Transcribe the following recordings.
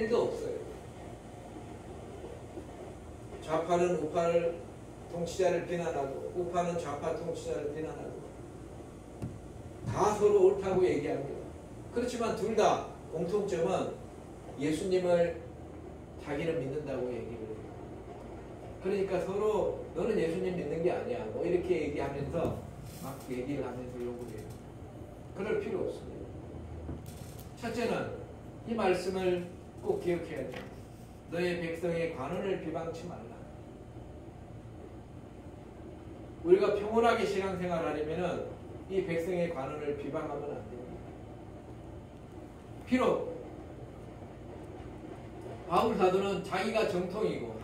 일도 없어요. 좌파는 우파를 통치자를 비난하고 우파는 좌파 통치자를 비난하고 다 서로 옳다고 얘기합니다. 그렇지만 둘 다 공통점은 예수님을 자기는 믿는다고 얘기를 해요. 그러니까 서로 너는 예수님 믿는 게 아니야 뭐 이렇게 얘기하면서 막 얘기를 하면서 욕을 해요. 그럴 필요 없습니다. 첫째는 이 말씀을 꼭 기억해야 됩니다. 너의 백성의 관원을 비방치 말라. 우리가 평온하게 신앙생활하려면 이 백성의 관원을 비방하면 안 됩니다. 비록 바울 사도는 자기가 정통이고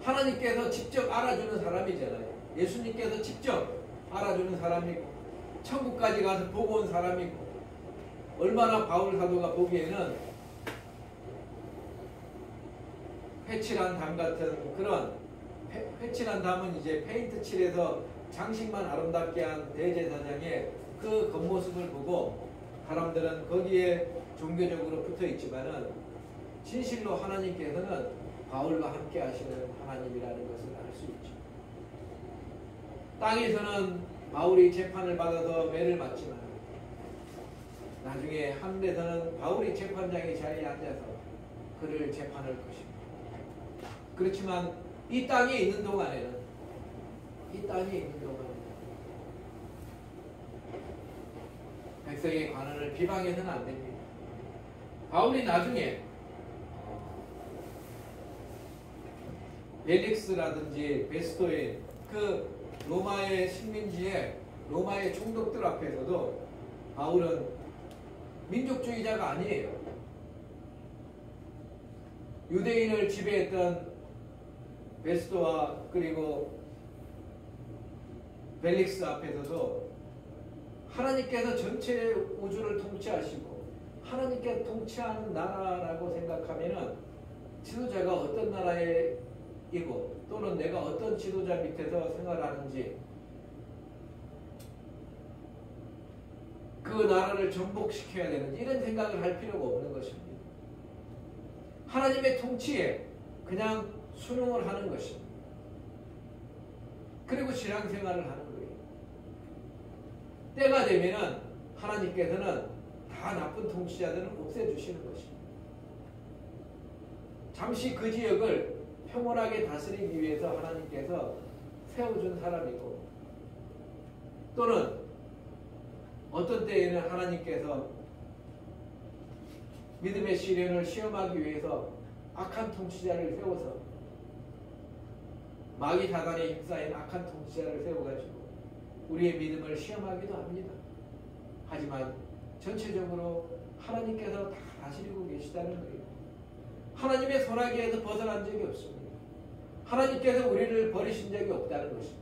하나님께서 직접 알아주는 사람이잖아요. 예수님께서 직접 알아주는 사람이고 천국까지 가서 보고 온 사람이고 얼마나 바울 사도가 보기에는 회칠한 담 같은 그런 회칠한 담은 이제 페인트 칠해서 장식만 아름답게 한 대제사장의 그 겉모습을 보고 사람들은 거기에 종교적으로 붙어 있지만은 진실로 하나님께서는 바울과 함께 하시는 하나님이라는 것을 알 수 있죠. 땅에서는 바울이 재판을 받아서 매를 맞지만 나중에 하늘에서는 바울이 재판장의 자리에 앉아서 그를 재판할 것입니다. 그렇지만 이 땅에 있는 동안에는 백성의 관원을 비방해서는 안 됩니다. 바울이 나중에 벨릭스라든지 베스토인 그 로마의 식민지에 로마의 총독들 앞에서도 바울은 민족주의자가 아니에요. 유대인을 지배했던 베스토와 그리고 벨릭스 앞에서도 하나님께서 전체 우주를 통치하시고 하나님께서 통치하는 나라라고 생각하면은 지도자가 어떤 나라에 이고 또는 내가 어떤 지도자 밑에서 생활하는지 그 나라를 전복시켜야 되는지 이런 생각을 할 필요가 없는 것입니다. 하나님의 통치에 그냥 순응을 하는 것입니다. 그리고 신앙생활을 하는 거예요. 때가 되면은 하나님께서는 다 나쁜 통치자들은 없애주시는 것입니다. 잠시 그 지역을 평온하게 다스리기 위해서 하나님께서 세워준 사람이고 또는 어떤 때에는 하나님께서 믿음의 시련을 시험하기 위해서 악한 통치자를 세워서 마귀 사단에 힘싸인 악한 통치자를 세워가지고 우리의 믿음을 시험하기도 합니다. 하지만 전체적으로 하나님께서 다 다스리고 계시다는 거예요. 하나님의 손아귀에서 벗어난 적이 없습니다. 하나님께서 우리를 버리신 적이 없다는 것입니다.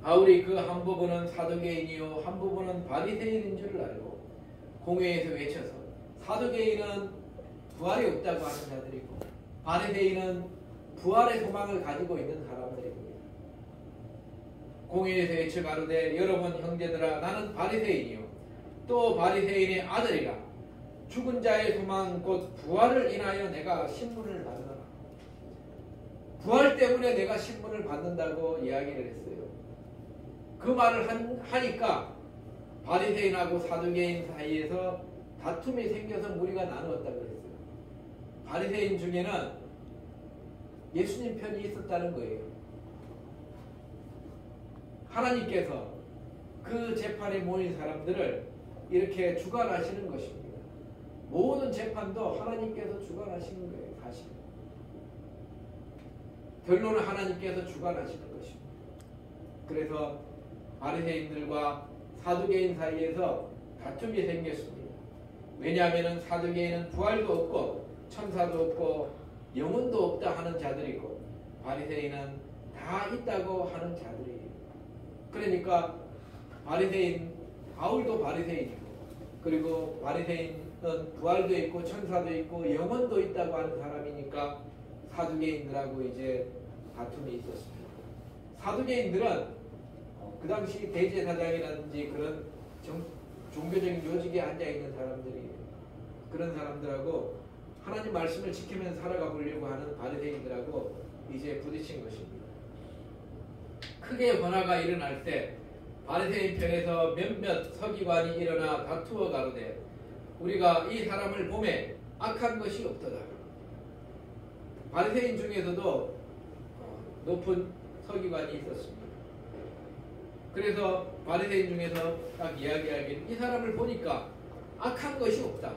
바울이 그 한 부분은 사두개인이요 한 부분은 바리새인인 줄을 알고 공회에서 외쳐서 사두개인은 부활이 없다고 하는 자들이고 바리새인은 부활의 소망을 가지고 있는 사람들입니다. 공회에서 외쳐 가로되 여러분 형제들아 나는 바리새인이요 또 바리새인의 아들이라 죽은 자의 소망 곧 부활을 인하여 내가 신문을 받느라 부활 때문에 내가 신문을 받는다고 이야기를 했어요. 그 말을 하니까 바리새인하고 사두개인 사이에서 다툼이 생겨서 무리가 나누었다고 했어요. 바리새인 중에는 예수님 편이 있었다는 거예요. 하나님께서 그 재판에 모인 사람들을 이렇게 주관하시는 것입니다. 모든 재판도 하나님께서 주관하시는 거예요. 사실 결론은 하나님께서 주관하시는 것입니다. 그래서 바리새인들과 사두개인 사이에서 다툼이 생겼습니다. 왜냐하면 사두개인은 부활도 없고 천사도 없고 영혼도 없다 하는 자들이고 바리새인은 다 있다고 하는 자들이에요. 그러니까 바울도 바리새인이고 그리고 바리새인은 부활도 있고 천사도 있고 영혼도 있다고 하는 사람이니까 사두개인들하고 이제 다툼이 있었습니다. 사두개인들은 그 당시 대제사장이라든지 그런 종교적인 요직에 앉아있는 사람들이 그런 사람들하고 하나님 말씀을 지키면서 살아가 보려고 하는 바리새인들하고 이제 부딪힌 것입니다. 크게 변화가 일어날 때 바리새인 편에서 몇몇 서기관이 일어나 다투어 가로되 우리가 이 사람을 보매 악한 것이 없도다. 바리새인 중에서도 높은 서기관이 있었습니다. 그래서 바리새인 중에서 딱 이야기하기를 이 사람을 보니까 악한 것이 없다.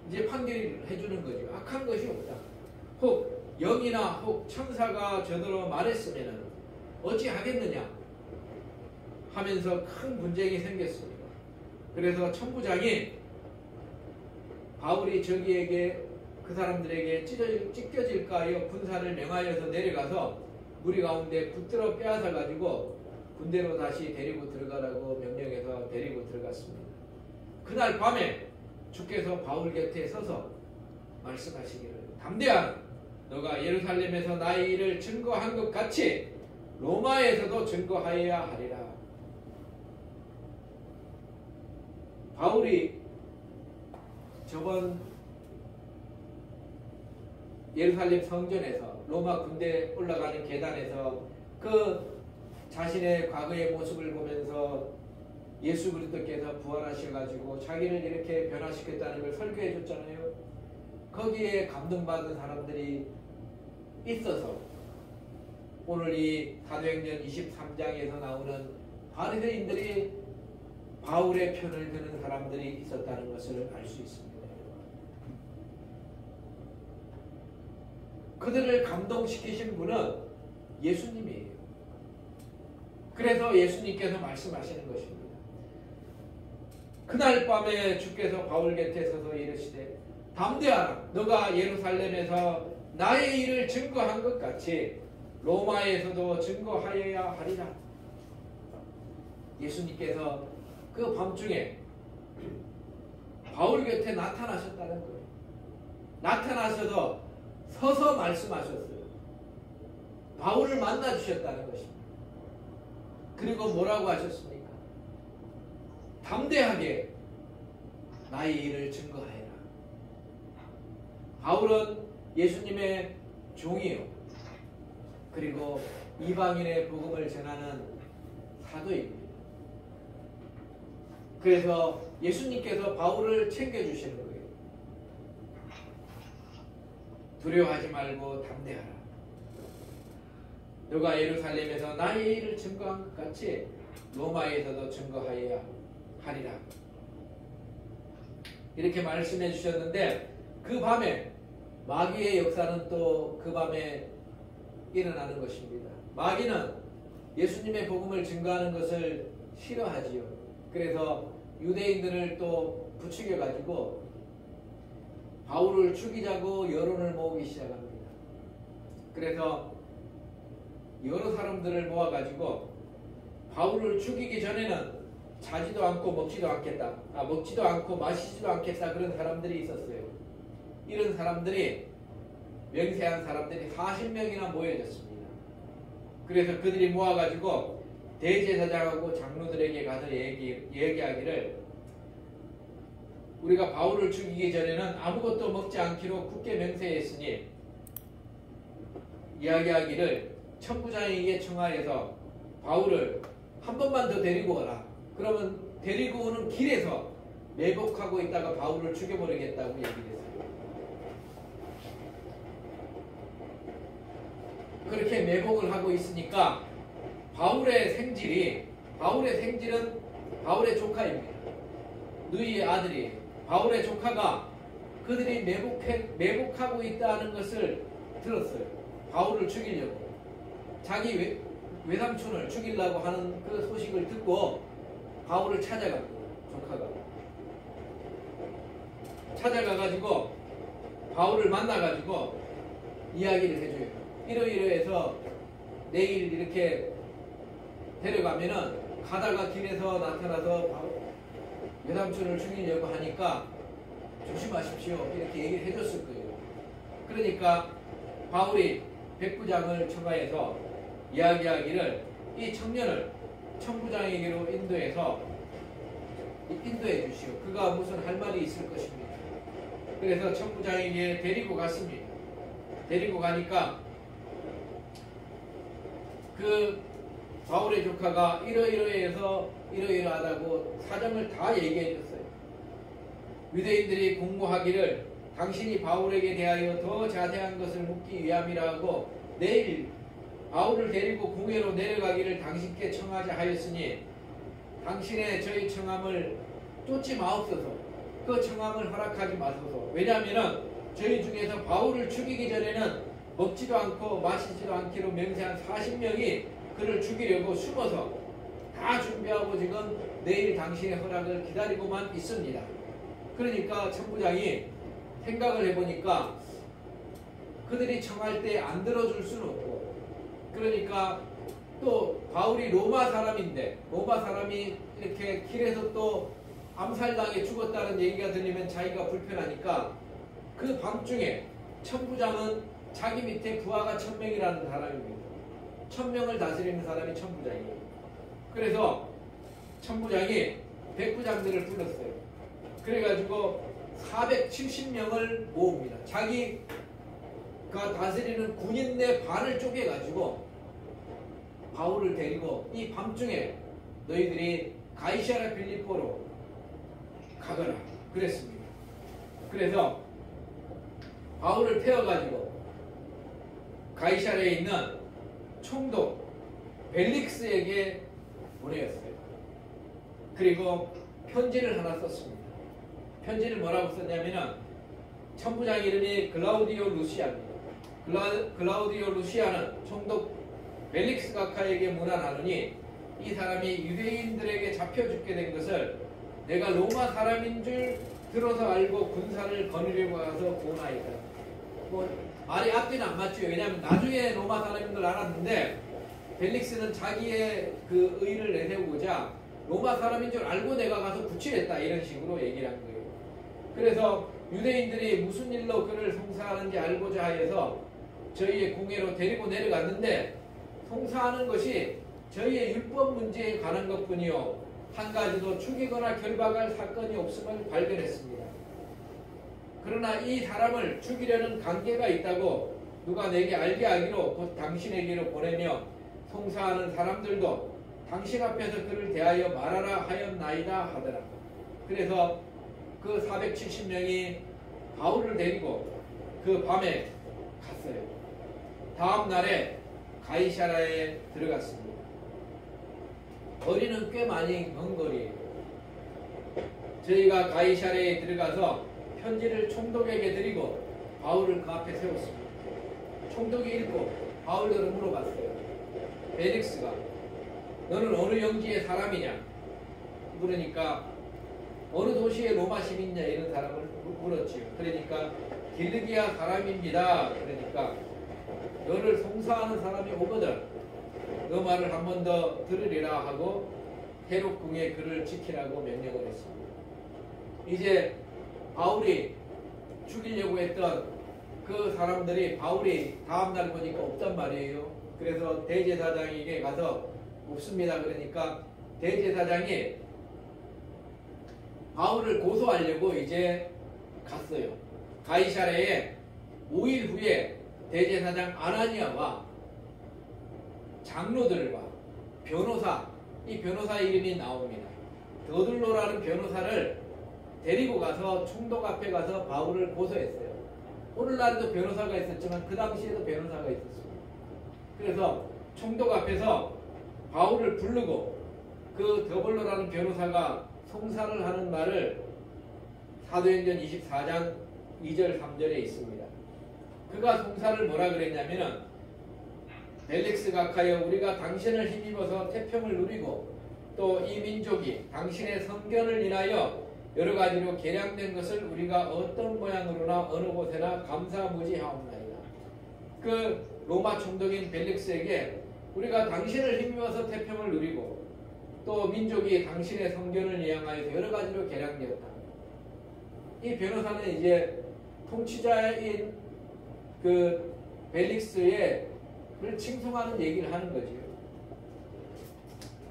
이제 판결을 해주는 거죠. 악한 것이 없다. 혹 영이나 혹 천사가 저더러 말했으면 어찌 하겠느냐 하면서 큰 분쟁이 생겼습니다. 그래서 천부장이 바울이 저기에게 그 사람들에게 찢겨질까 하여 군사를 명하여서 내려가서 무리 가운데 붙들어 빼앗아 가지고 군대로 다시 데리고 들어가라고 명령해서 데리고 들어갔습니다. 그날 밤에 주께서 바울 곁에 서서 말씀하시기를 담대하라. 너가 예루살렘에서 나의 일을 증거한 것 같이 로마에서도 증거하여야 하리라. 바울이 저번 예루살렘 성전에서 로마 군대 올라가는 계단에서 그 자신의 과거의 모습을 보면서 예수 그리스도께서 부활하셔가지고 자기를 이렇게 변화시켰다는 걸 설교해 줬잖아요. 거기에 감동받은 사람들이 있어서 오늘 이 사도행전 23장에서 나오는 바리새인들이 바울의 편을 드는 사람들이 있었다는 것을 알 수 있습니다. 그들을 감동시키신 분은 예수님이에요. 그래서 예수님께서 말씀하시는 것입니다. 그날 밤에 주께서 바울 곁에 서서 이르시되 담대하라. 너가 예루살렘에서 나의 일을 증거한 것 같이 로마에서도 증거하여야 하리라. 예수님께서 그 밤중에 바울 곁에 나타나셨다는 거예요. 나타나셔서 서서 말씀하셨어요. 바울을 만나주셨다는 것입니다. 그리고 뭐라고 하셨습니까? 담대하게 나의 일을 증거하여라. 바울은 예수님의 종이요. 그리고 이방인의 복음을 전하는 사도입니다. 그래서 예수님께서 바울을 챙겨주시는 거예요. 두려워하지 말고 담대하라. 너가 예루살렘에서 나의 일을 증거한 것 같이 로마에서도 증거하여야 하리라. 이렇게 말씀해 주셨는데 그 밤에 마귀의 역사는 또 그 밤에 일어나는 것입니다. 마귀는 예수님의 복음을 증거하는 것을 싫어하지요. 그래서 유대인들을 또 부추겨 가지고 바울을 죽이자고 여론을 모으기 시작합니다. 그래서 여러 사람들을 모아가지고 바울을 죽이기 전에는 자지도 않고 먹지도 않겠다. 먹지도 않고 마시지도 않겠다. 그런 사람들이 있었어요. 이런 사람들이 맹세한 사람들이 40명이나 모여졌습니다. 그래서 그들이 모아가지고 대제사장하고 장로들에게 가서 얘기하기를 우리가 바울을 죽이기 전에는 아무것도 먹지 않기로 굳게 맹세했으니 이야기하기를 천부장에게 청하여서 바울을 한 번만 더 데리고 오라. 그러면 데리고 오는 길에서 매복하고 있다가 바울을 죽여버리겠다고 얘기했어요. 그렇게 매복을 하고 있으니까 바울의 생질은 바울의 조카입니다. 누이의 아들이 바울의 조카가 그들이 매복하고 있다는 것을 들었어요. 바울을 죽이려고. 자기 외삼촌을 죽이려고 하는 그 소식을 듣고 바울을 찾아갑니다. 조카가. 찾아가가지고 바울을 만나가지고 이야기를 해줘요. 이러이러해서 내일 이렇게 데려가면은 가다가 길에서 나타나서 외삼촌을 죽이려고 하니까 조심하십시오. 이렇게 얘기를 해줬을 거예요. 그러니까 바울이 백부장을 청하해서 이야기하기를 이 청년을 천부장에게로 인도해 주시오. 그가 무슨 할 말이 있을 것입니다. 그래서 천부장에게 데리고 갔습니다. 데리고 가니까 그 바울의 조카가 이러이러해서 이러이러하다고 사정을 다 얘기해 줬어요. 유대인들이 공고하기를 당신이 바울에게 대하여 더 자세한 것을 묻기 위함이라고 내일 바울을 데리고 궁예로 내려가기를 당신께 청하자 하였으니 당신의 저희 청함을 쫓지 마옵소서. 그 청함을 허락하지 마소서. 왜냐하면 저희 중에서 바울을 죽이기 전에는 먹지도 않고 마시지도 않기로 맹세한 40명이 그를 죽이려고 숨어서 다 준비하고 지금 내일 당신의 허락을 기다리고만 있습니다. 그러니까 천부장이 생각을 해보니까 그들이 청할 때 안 들어줄 수는 없고, 그러니까 또 바울이 로마 사람인데 로마 사람이 이렇게 길에서 또 암살당해 죽었다는 얘기가 들리면 자기가 불편하니까 그 밤중에 천부장은 자기 밑에 부하가 1000명이라는 사람입니다. 1000명을 다스리는 사람이 천부장이에요. 그래서 천부장이 백부장들을 불렀어요. 그래가지고 470명을 모읍니다. 자기가 다스리는 군인의 반을 쪼개가지고 바울을 데리고 이 밤중에 너희들이 가이사랴 빌립보로 가거라 그랬습니다. 그래서 바울을 태워가지고 가이사랴에 있는 총독 벨릭스에게 보내었어요. 그리고 편지를 하나 썼습니다. 편지를 뭐라고 썼냐면은 천부장 이름이 글라우디오 루시아입니다. 글라우디오 루시아는 총독 벨릭스 각하에게 문안하노니 이 사람이 유대인들에게 잡혀 죽게 된 것을 내가 로마 사람인 줄 들어서 알고 군사를 거느리고 가서 보나이다. 뭐 말이 앞뒤는 안 맞죠. 왜냐하면 나중에 로마 사람인 걸 알았는데 벨릭스는 자기의 그 의를 내세우고자 로마 사람인 줄 알고 내가 가서 구출했다 이런 식으로 얘기를 한 거예요. 그래서 유대인들이 무슨 일로 그를 송사하는지 알고자 하여서 저희의 궁예로 데리고 내려갔는데 송사하는 것이 저희의 율법 문제에 관한 것뿐이요 한 가지도 죽이거나 결박할 사건이 없음을 발견했습니다. 그러나 이 사람을 죽이려는 관계가 있다고 누가 내게 알게 하기로 곧 당신에게로 보내며 송사하는 사람들도 당신 앞에서 그를 대하여 말하라 하였나이다 하더라. 그래서 그 470명이 바울을 데리고 그 밤에 갔어요. 다음 날에 가이사랴에 들어갔습니다. 거리는 꽤 많이 먼 거리예요. 저희가 가이사랴에 들어가서 편지를 총독에게 드리고 바울을 그 앞에 세웠습니다. 총독이 읽고 바울을 물어봤어요. 벨릭스가 너는 어느 영지의 사람이냐? 그러니까 어느 도시의 로마 시민이냐 이런 사람을 물었지요. 그러니까 길르기아 사람입니다. 그러니까 너를 송사하는 사람이 오거든 너 말을 한 번 더 들으리라 하고 헤롯 궁에 그를 지키라고 명령을 했습니다. 이제 바울이 죽이려고 했던 그 사람들이 바울이 다음날 보니까 없단 말이에요. 그래서 대제사장에게 가서 없습니다. 그러니까 대제사장이 바울을 고소하려고 이제 갔어요. 가이사랴에 5일 후에 대제사장 아나니아와 장로들과 변호사, 이 변호사 이름이 나옵니다. 더둘로라는 변호사를 데리고 가서 총독 앞에 가서 바울을 고소했어요. 오늘날에도 변호사가 있었지만 그 당시에도 변호사가 있었습니다. 그래서 총독 앞에서 바울을 부르고 그 더블로라는 변호사가 송사를 하는 말을 사도행전 24장 2절 3절에 있습니다. 그가 송사를 뭐라 그랬냐면은 벨릭스 각하여 우리가 당신을 힘입어서 태평을 누리고 또 이 민족이 당신의 성견을 인하여 여러 가지로 개량된 것을 우리가 어떤 모양으로나 어느 곳에나 감사무지하옵나이다. 그 로마 총독인 벨릭스에게 우리가 당신을 힘입어서 태평을 누리고 또 민족이 당신의 성견을 이행하여서 여러 가지로 개량되었다. 이 변호사는 이제 통치자인 그 벨릭스를 칭송하는 얘기를 하는 거죠.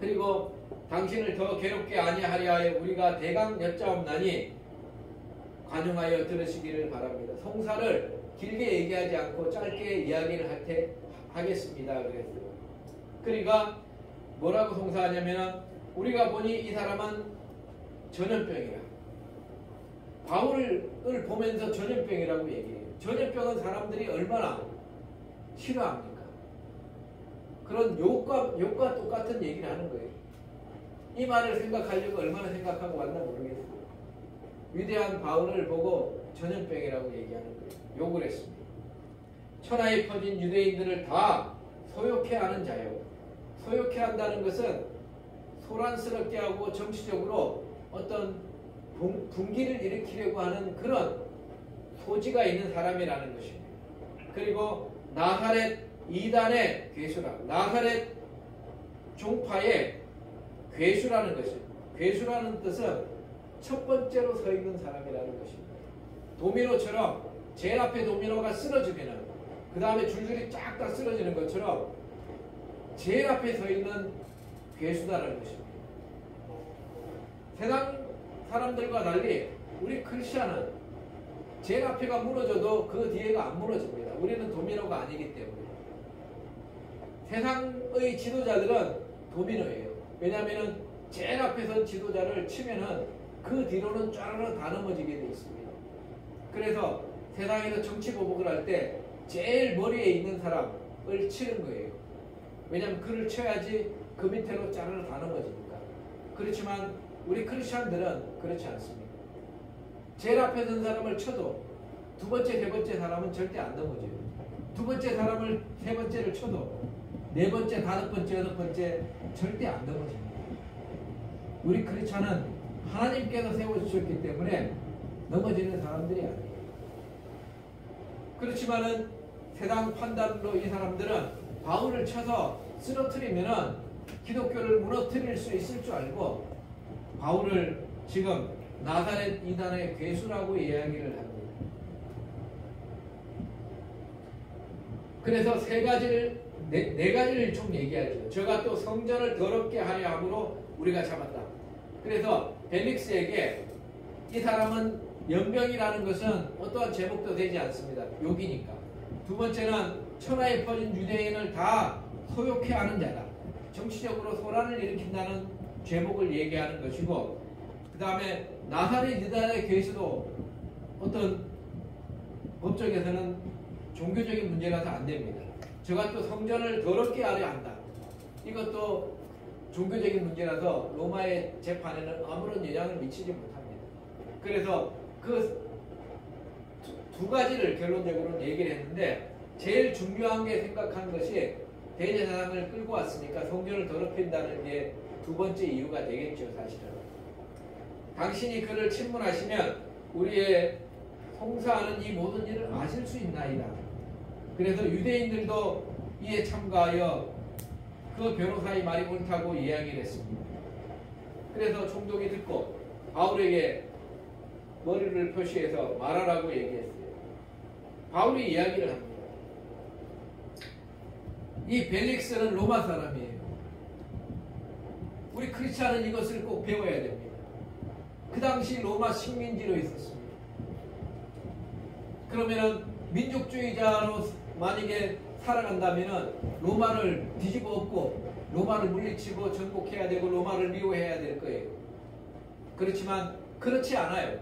그리고 당신을 더 괴롭게 아니하려 하여 우리가 대강 여짜옵나니 관용하여 들으시기를 바랍니다. 송사를 길게 얘기하지 않고 짧게 이야기를 하겠습니다. 그랬어요. 그러니까 뭐라고 송사하냐면 우리가 보니 이 사람은 전염병이야. 바울을 보면서 전염병이라고 얘기해요. 전염병은 사람들이 얼마나 싫어합니까? 그런 욕과 똑같은 얘기를 하는 거예요. 이 말을 생각하려고 얼마나 생각하고 왔나 모르겠어요. 위대한 바울을 보고 전염병이라고 얘기하는 거예요. 욕을 했습니다. 천하에 퍼진 유대인들을 다 소욕해 하는 자요. 소욕해 한다는 것은 소란스럽게 하고 정치적으로 어떤 분기를 일으키려고 하는 그런 소지가 있는 사람이라는 것입니다. 그리고 나사렛 이단의 괴수라, 나사렛 종파의 괴수라는 것입니다. 괴수라는 뜻은 첫 번째로 서 있는 사람이라는 것입니다. 도미노처럼 제일 앞에 도미노가 쓰러지면은 그 다음에 줄줄이 쫙 다 쓰러지는 것처럼 제일 앞에 서 있는 괴수다라는 것입니다. 세상 사람들과 달리 우리 크리스천은 제일 앞에가 무너져도 그 뒤에가 안 무너집니다. 우리는 도미노가 아니기 때문에. 세상의 지도자들은 도미노예요. 왜냐하면 제일 앞에 선 지도자를 치면은 그 뒤로는 쫘르르 다 넘어지게 되어 있습니다. 그래서 세상에서 정치 보복을 할 때 제일 머리에 있는 사람을 치는 거예요. 왜냐하면 그를 쳐야지 그 밑으로 짜르르 다 넘어지니까. 그렇지만 우리 크리스천들은 그렇지 않습니다. 제일 앞에 선 사람을 쳐도 두 번째, 세 번째 사람은 절대 안 넘어져요. 두 번째 사람을 세 번째를 쳐도 네 번째, 다섯 번째, 여섯 번째 절대 안 넘어집니다. 우리 크리스천은 하나님께서 세워주셨기 때문에 넘어지는 사람들이 아니에요. 그렇지만은 세상 판단으로 이 사람들은 바울을 쳐서 쓰러뜨리면은 기독교를 무너뜨릴 수 있을 줄 알고 바울을 지금 나사렛 이단의 괴수라고 이야기를 합니다. 그래서 네 가지를 좀 얘기하죠. 저가 또 성전을 더럽게 하려 함으로 우리가 잡았다. 그래서 벨릭스에게 이 사람은 연병이라는 것은 어떠한 제목도 되지 않습니다. 욕이니까. 두 번째는 천하에 퍼진 유대인을 다 소욕해 하는 자다. 정치적으로 소란을 일으킨다는 제목을 얘기하는 것이고, 그 다음에 나사렛 이단의 괴수도 어떤 법적에서는 종교적인 문제라서 안 됩니다. 저가 또 성전을 더럽게 하려 한다. 이것도 종교적인 문제라서 로마의 재판에는 아무런 영향을 미치지 못합니다. 그래서 그 두 가지를 결론적으로는 얘기를 했는데, 제일 중요한 게 생각한 것이 대제사장을 끌고 왔으니까 성전을 더럽힌다는 게 두 번째 이유가 되겠죠. 사실은 당신이 그를 친문하시면 우리의 송사하는 이 모든 일을 아실 수 있나이다. 그래서 유대인들도 이에 참가하여 그 변호사의 말이 옳다고 이야기를 했습니다. 그래서 총독이 듣고 바울에게 머리를 표시해서 말하라고 얘기했어요. 바울이 이야기를 합니다. 이 벨릭스는 로마 사람이에요. 우리 크리스찬은 이것을 꼭 배워야 됩니다. 그 당시 로마 식민지로 있었습니다. 그러면은 민족주의자로 만약에 살아간다면은 로마를 뒤집어 엎고 로마를 물리치고 정복해야 되고 로마를 미워해야 될 거예요. 그렇지만 그렇지 않아요.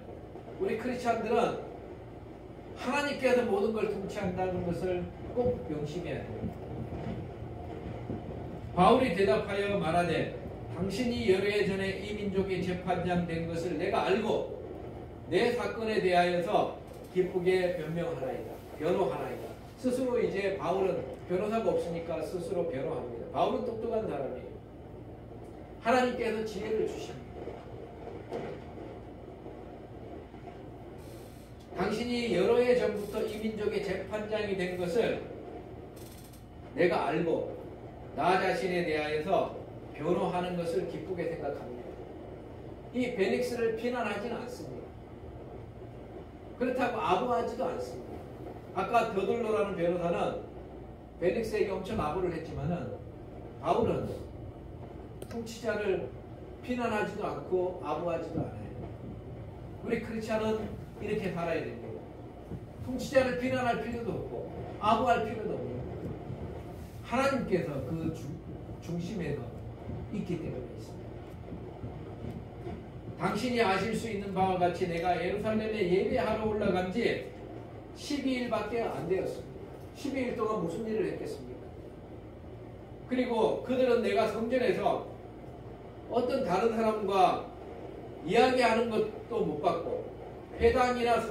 우리 크리스찬들은 하나님께서 모든 걸 통치한다는 것을 꼭 명심해야 됩니다. 바울이 대답하여 말하되 당신이 여러 해 전에 이 민족의 재판장 된 것을 내가 알고 내 사건에 대하여서 기쁘게 변호하나이다. 스스로 이제 바울은 변호사가 없으니까 스스로 변호합니다. 바울은 똑똑한 사람이에요. 하나님께서 지혜를 주십니다. 당신이 여러 해 전부터 이 민족의 재판장이 된 것을 내가 알고 나 자신에 대하여서 변호하는 것을 기쁘게 생각합니다. 이 벨릭스를 비난하지는 않습니다. 그렇다고 아부하지도 않습니다. 아까 더들로라는 변호사는 벨릭스에게 엄청 아부를 했지만은 바울은 통치자를 비난하지도 않고 아부하지도 않아요. 우리 크리스찬은 이렇게 살아야 됩니다. 통치자를 비난할 필요도 없고 아부할 필요도 없고 하나님께서 그 중심에서 있기 때문에 있습니다. 당신이 아실 수 있는 바와 같이 내가 예루살렘에 예배하러 올라간 지 12일밖에 안 되었습니다. 12일 동안 무슨 일을 했겠습니까? 그리고 그들은 내가 성전에서 어떤 다른 사람과 이야기하는 것도 못 봤고 회당이나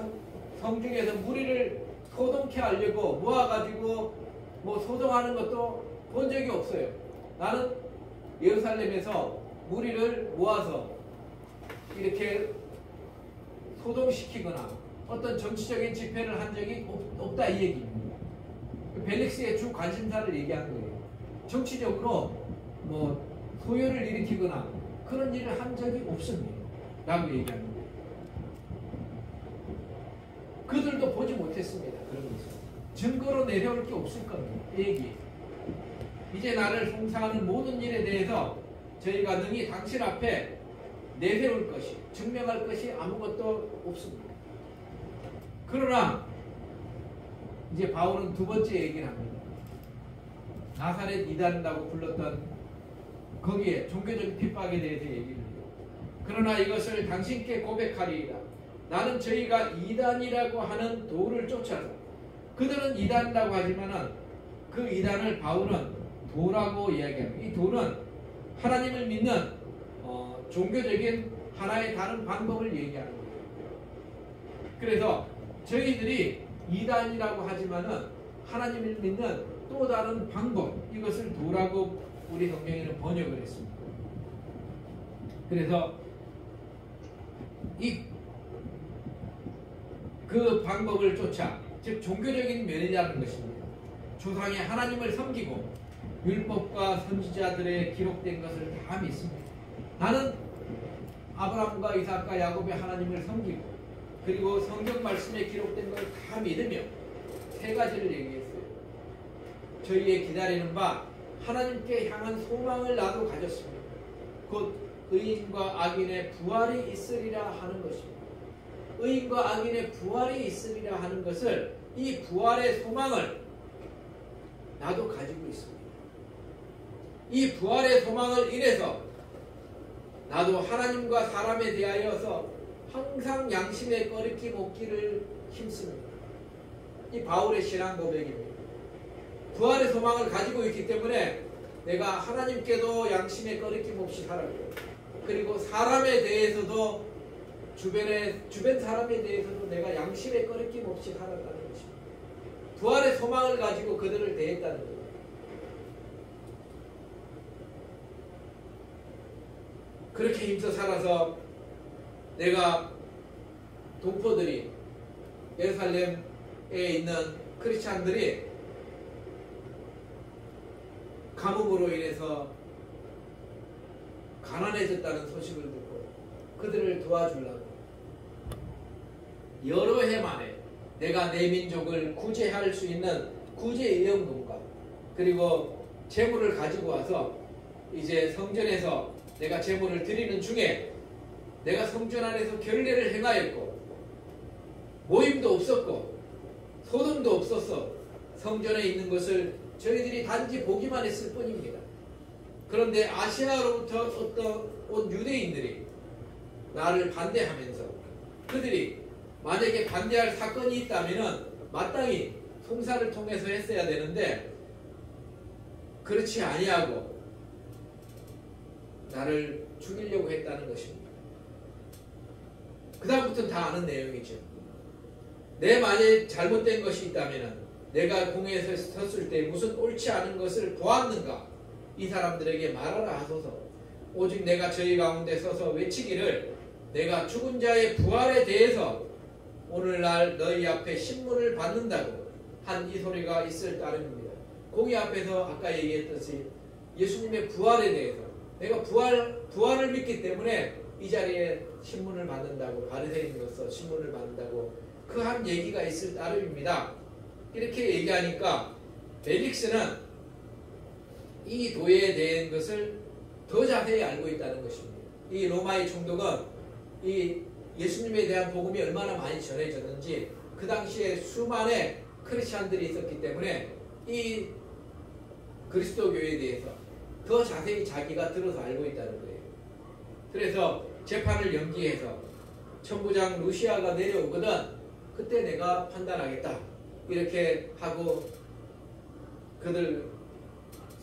성중에서 무리를 소동케 하려고 모아가지고 뭐 소동하는 것도 본 적이 없어요. 나는 예루살렘에서 무리를 모아서 이렇게 소동시키거나 어떤 정치적인 집회를 한 적이 없다 이 얘기입니다. 벨릭스의 주 관심사를 얘기한 거예요. 정치적으로 뭐 소요를 일으키거나 그런 일을 한 적이 없습니다. 라고 얘기합니다. 그들도 보지 못했습니다. 그런 것을. 증거로 내려올 게 없을 겁니다. 이 얘기. 이제 나를 송사하는 모든 일에 대해서 저희가 능히 당신 앞에 내세울 것이, 증명할 것이 아무것도 없습니다. 그러나 이제 바울은 두 번째 얘기를 합니다. 나사렛 이단이라고 불렀던 거기에 종교적인 핍박에 대해서 얘기를 해요. 그러나 이것을 당신께 고백하리이다. 나는 저희가 이단이라고 하는 도를 쫓아서 그들은 이단이라고 하지만은 그 이단을 바울은 도라고 이야기합니다. 이 도는 하나님을 믿는 종교적인 하나의 다른 방법을 얘기하는 거예요. 그래서 저희들이 이단이라고 하지만은 하나님을 믿는 또 다른 방법, 이것을 도라고 우리 성경에는 번역을 했습니다. 그래서 그 방법을 쫓아, 즉 종교적인 면이라는 것입니다. 조상의 하나님을 섬기고 율법과 선지자들의 기록된 것을 다 믿습니다. 나는 아브라함과 이삭과 야곱의 하나님을 섬기고 그리고 성경 말씀에 기록된 걸 다 믿으며 세 가지를 얘기했어요. 저희의 기다리는 바 하나님께 향한 소망을 나도 가졌습니다. 곧 의인과 악인의 부활이 있으리라 하는 것입니다. 의인과 악인의 부활이 있으리라 하는 것을, 이 부활의 소망을 나도 가지고 있습니다. 이 부활의 소망을 인해서 나도 하나님과 사람에 대하여서 항상 양심의 꺼리낌 없기를 힘씁니다. 이 바울의 신앙 고백입니다. 부활의 소망을 가지고 있기 때문에 내가 하나님께도 양심의 꺼리낌 없이 살았고, 그리고 사람에 대해서도 주변 사람에 대해서도 내가 양심의 꺼리낌 없이 살았다는 것입니다. 부활의 소망을 가지고 그들을 대했다는 것입니다. 그렇게 힘써 살아서 내가 동포들이, 예루살렘에 있는 크리스찬들이 가뭄으로 인해서 가난해졌다는 소식을 듣고 그들을 도와주려고 여러 해 만에 내가 내 민족을 구제할 수 있는 구제위험금과 그리고 재물을 가지고 와서 이제 성전에서 내가 제물을 드리는 중에 내가 성전 안에서 결례를 행하였고 모임도 없었고 소동도 없었어. 성전에 있는 것을 저희들이 단지 보기만 했을 뿐입니다. 그런데 아시아로부터 온 유대인들이 나를 반대하면서 그들이 만약에 반대할 사건이 있다면 마땅히 송사를 통해서 했어야 되는데 그렇지 아니하고 나를 죽이려고 했다는 것입니다. 그 다음부터는 다 아는 내용이죠. 내 만에 잘못된 것이 있다면 내가 공회에서 섰을 때 무슨 옳지 않은 것을 보았는가 이 사람들에게 말하라 하소서. 오직 내가 저희 가운데 서서 외치기를 내가 죽은 자의 부활에 대해서 오늘날 너희 앞에 신문을 받는다고 한 이 소리가 있을 따름입니다. 공회 앞에서 아까 얘기했듯이 예수님의 부활에 대해서 내가 부활을 믿기 때문에 이 자리에 신문을 받는다고, 바리새인으로서 신문을 받는다고 그 한 얘기가 있을 따름입니다. 이렇게 얘기하니까 벨릭스는 이 도에 대한 것을 더 자세히 알고 있다는 것입니다. 이 로마의 총독은 이 예수님에 대한 복음이 얼마나 많이 전해졌는지 그 당시에 수많은 크리스찬들이 있었기 때문에 이 그리스도 교회에 대해서 더 자세히 자기가 들어서 알고 있다는 거예요. 그래서 재판을 연기해서 천부장 루시아가 내려오거든 그때 내가 판단하겠다 이렇게 하고 그들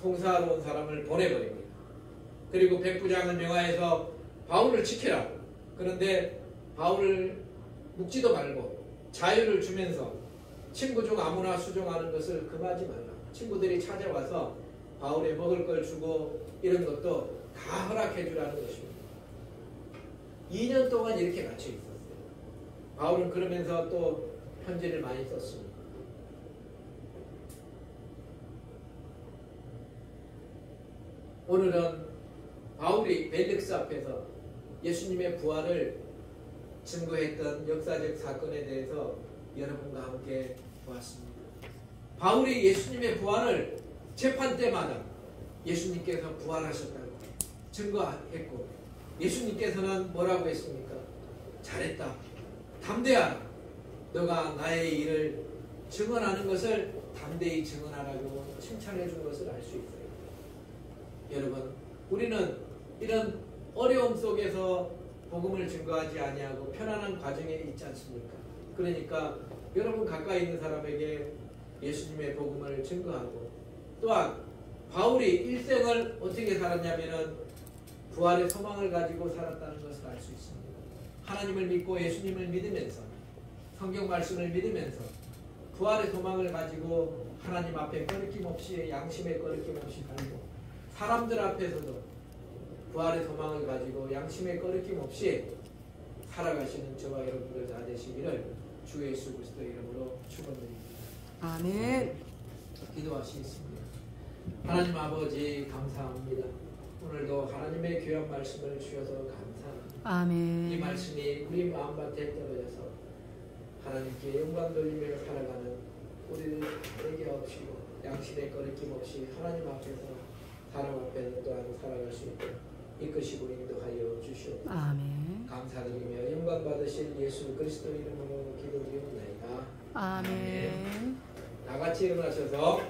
송사하러 온 사람을 보내버립니다. 그리고 백부장을 명하여서 바울을 지켜라. 그런데 바울을 묵지도 말고 자유를 주면서 친구 중 아무나 수종하는 것을 금하지 말라. 친구들이 찾아와서 바울에 먹을 걸 주고 이런 것도 다 허락해 주라는 것입니다. 2년 동안 이렇게 갇혀 있었어요. 바울은 그러면서 또 편지를 많이 썼습니다. 오늘은 바울이 벨릭스 앞에서 예수님의 부활을 증거했던 역사적 사건에 대해서 여러분과 함께 보았습니다. 바울이 예수님의 부활을 재판 때마다 예수님께서 부활하셨다고 증거했고 예수님께서는 뭐라고 했습니까? 잘했다. 담대하라. 너가 나의 일을 증언하는 것을 담대히 증언하라고 칭찬해 준 것을 알 수 있어요. 여러분, 우리는 이런 어려움 속에서 복음을 증거하지 아니하고 편안한 과정에 있지 않습니까? 그러니까 여러분 가까이 있는 사람에게 예수님의 복음을 증거하고 또한 바울이 일생을 어떻게 살았냐면은 부활의 소망을 가지고 살았다는 것을 알 수 있습니다. 하나님을 믿고 예수님을 믿으면서 성경 말씀을 믿으면서 부활의 소망을 가지고 하나님 앞에 꺼리낌 없이 양심에 꺼리낌 없이 살고 사람들 앞에서도 부활의 소망을 가지고 양심에 꺼리낌 없이 살아가시는 저와 여러분들 다 되시기를 주 예수 그리스도 이름으로 축원드립니다. 아멘. 기도하시겠습니다. 하나님 아버지 감사합니다. 오늘도 하나님의 귀한 말씀을 주셔서 감사합니다. 아멘. 이 말씀이 우리 마음밭에 떨어져서 하나님께 영광 돌리며 살아가는 우리에게 없이고 양심에 꺼리낌 없이 하나님 앞에서 사람 앞에서 또한 살아갈 수 있도록 이끄시고 인도하여 주시옵소서. 아멘. 감사드리며 영광 받으실 예수 그리스도 이름으로 기도드리옵나이다. 아멘. 다 같이 일어나셔서